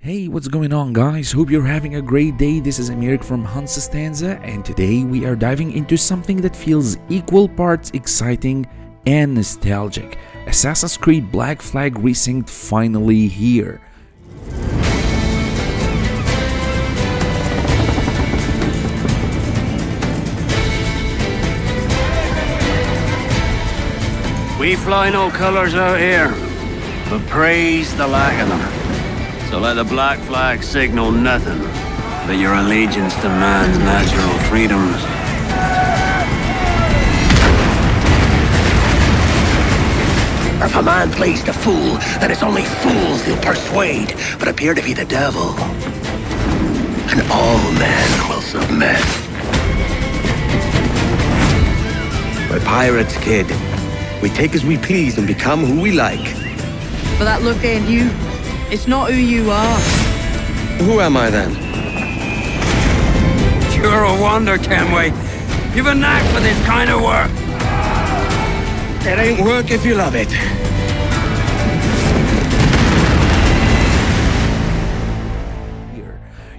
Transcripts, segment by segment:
Hey, what's going on, guys? Hope you're having a great day. This is Amir from Hans Stanza, and today we are diving into something that feels equal parts exciting and nostalgic. Assassin's Creed Black Flag Resynced finally here. We fly no colors out here, but praise the lack of them. So let the black flag signal nothing but your allegiance to man's natural freedoms. If a man plays the fool, then it's only fools he'll persuade, but appear to be the devil. And all men will submit. We're pirates, kid. We take as we please and become who we like. But that look ain't you. It's not who you are. Who am I then? You're a wonder, Kenway. You've a knack for this kind of work. It ain't work if you love it.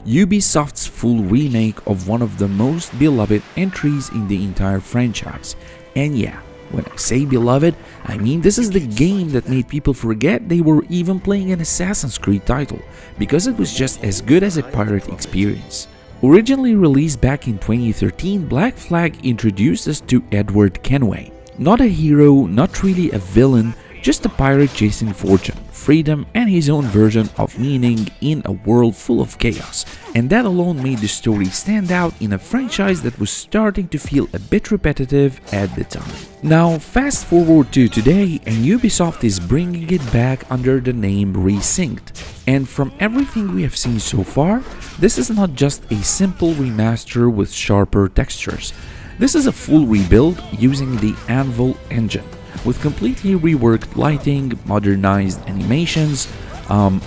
Ubisoft's full remake of one of the most beloved entries in the entire franchise. And yeah, when I say beloved, I mean this is the game that made people forget they were even playing an Assassin's Creed title, because it was just as good as a pirate experience. Originally released back in 2013, Black Flag introduced us to Edward Kenway. Not a hero, not really a villain, just a pirate chasing fortune, freedom, and his own version of meaning in a world full of chaos. And that alone made the story stand out in a franchise that was starting to feel a bit repetitive at the time. Now, fast forward to today, and Ubisoft is bringing it back under the name Resynced. And from everything we have seen so far, this is not just a simple remaster with sharper textures. This is a full rebuild using the Naval engine, with completely reworked lighting, modernized animations,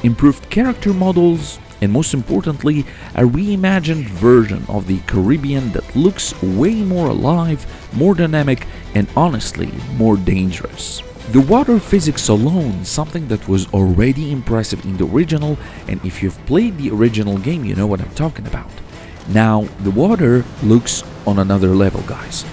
improved character models, and most importantly, a reimagined version of the Caribbean that looks way more alive, more dynamic, and honestly, more dangerous. The water physics alone, something that was already impressive in the original, and if you've played the original game, you know what I'm talking about. Now, the water looks on another level, guys,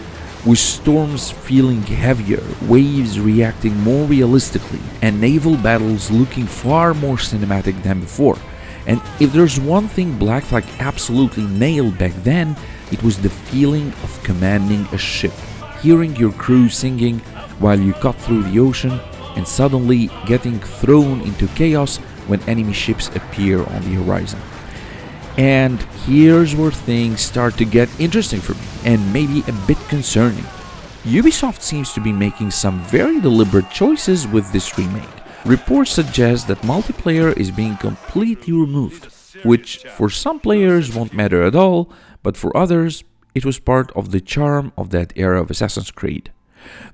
with storms feeling heavier, waves reacting more realistically, and naval battles looking far more cinematic than before. And if there's one thing Black Flag absolutely nailed back then, it was the feeling of commanding a ship, hearing your crew singing while you cut through the ocean, and suddenly getting thrown into chaos when enemy ships appear on the horizon. And here's where things start to get interesting for me, and maybe a bit concerning. Ubisoft seems to be making some very deliberate choices with this remake. Reports suggest that multiplayer is being completely removed, which for some players won't matter at all, but for others, it was part of the charm of that era of Assassin's Creed.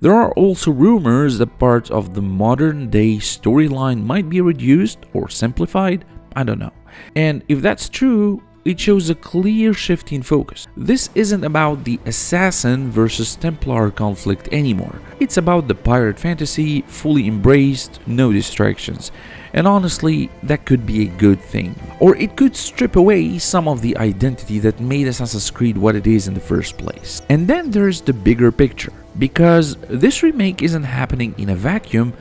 There are also rumors that part of the modern-day storyline might be reduced or simplified, I don't know. And if that's true, it shows a clear shift in focus. This isn't about the assassin versus Templar conflict anymore. It's about the pirate fantasy, fully embraced, no distractions. And honestly, that could be a good thing. Or it could strip away some of the identity that made Assassin's Creed what it is in the first place. And then there's the bigger picture, because this remake isn't happening in a vacuum.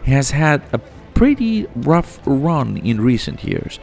It has had a pretty rough run in recent years,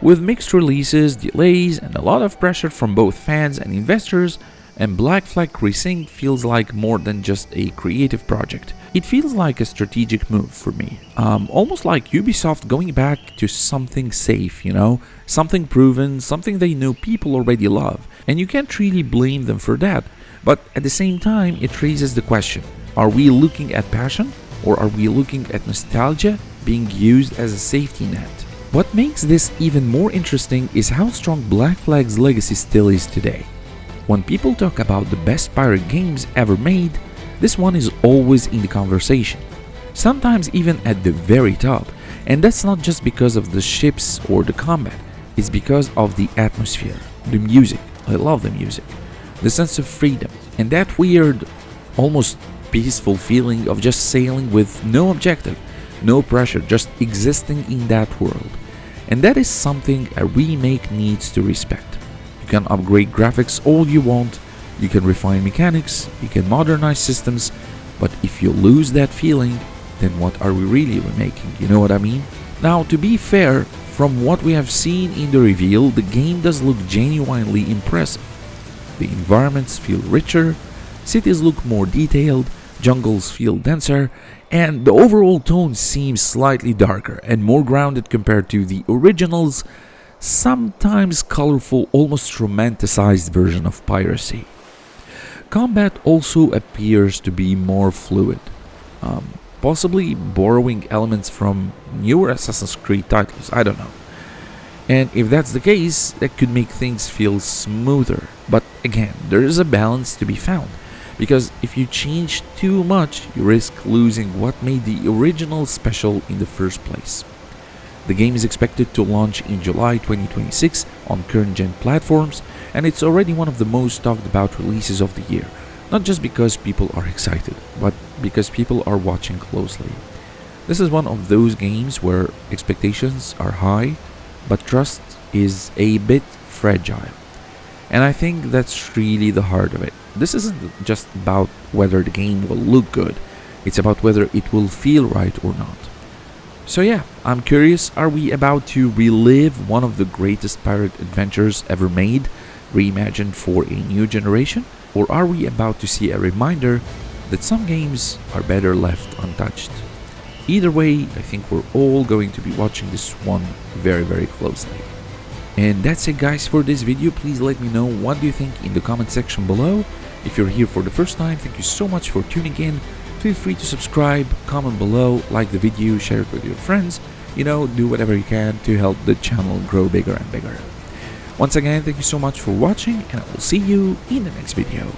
with mixed releases, delays, and a lot of pressure from both fans and investors, and Black Flag Resynced feels like more than just a creative project. It feels like a strategic move for me, almost like Ubisoft going back to something safe, you know, something proven, something they know people already love, and you can't really blame them for that. But at the same time, it raises the question, are we looking at passion, or are we looking at nostalgia being used as a safety net? What makes this even more interesting is how strong Black Flag's legacy still is today. When people talk about the best pirate games ever made, this one is always in the conversation, sometimes even at the very top, and that's not just because of the ships or the combat, it's because of the atmosphere, the music, I love the music, the sense of freedom, and that weird, almost peaceful feeling of just sailing with no objective, no pressure, just existing in that world. And that is something a remake needs to respect. You can upgrade graphics all you want, you can refine mechanics, you can modernize systems, but if you lose that feeling, then what are we really remaking, you know what I mean? Now, to be fair, from what we have seen in the reveal, the game does look genuinely impressive. The environments feel richer, cities look more detailed, jungles feel denser, and the overall tone seems slightly darker and more grounded compared to the original's sometimes colorful, almost romanticized version of piracy. Combat also appears to be more fluid, possibly borrowing elements from newer Assassin's Creed titles, I don't know. And if that's the case, that could make things feel smoother. But again, there is a balance to be found, because if you change too much, you risk losing what made the original special in the first place. The game is expected to launch in July 2026 on current-gen platforms, and it's already one of the most talked about releases of the year. Not just because people are excited, but because people are watching closely. This is one of those games where expectations are high, but trust is a bit fragile. And I think that's really the heart of it. This isn't just about whether the game will look good, it's about whether it will feel right or not. So yeah, I'm curious, are we about to relive one of the greatest pirate adventures ever made, reimagined for a new generation? Or are we about to see a reminder that some games are better left untouched? Either way, I think we're all going to be watching this one very, very closely. And that's it guys for this video. Please let me know what do you think in the comment section below. If you're here for the first time, thank you so much for tuning in. Feel free to subscribe, comment below, like the video, share it with your friends. You know, do whatever you can to help the channel grow bigger and bigger. Once again, thank you so much for watching, and I will see you in the next video.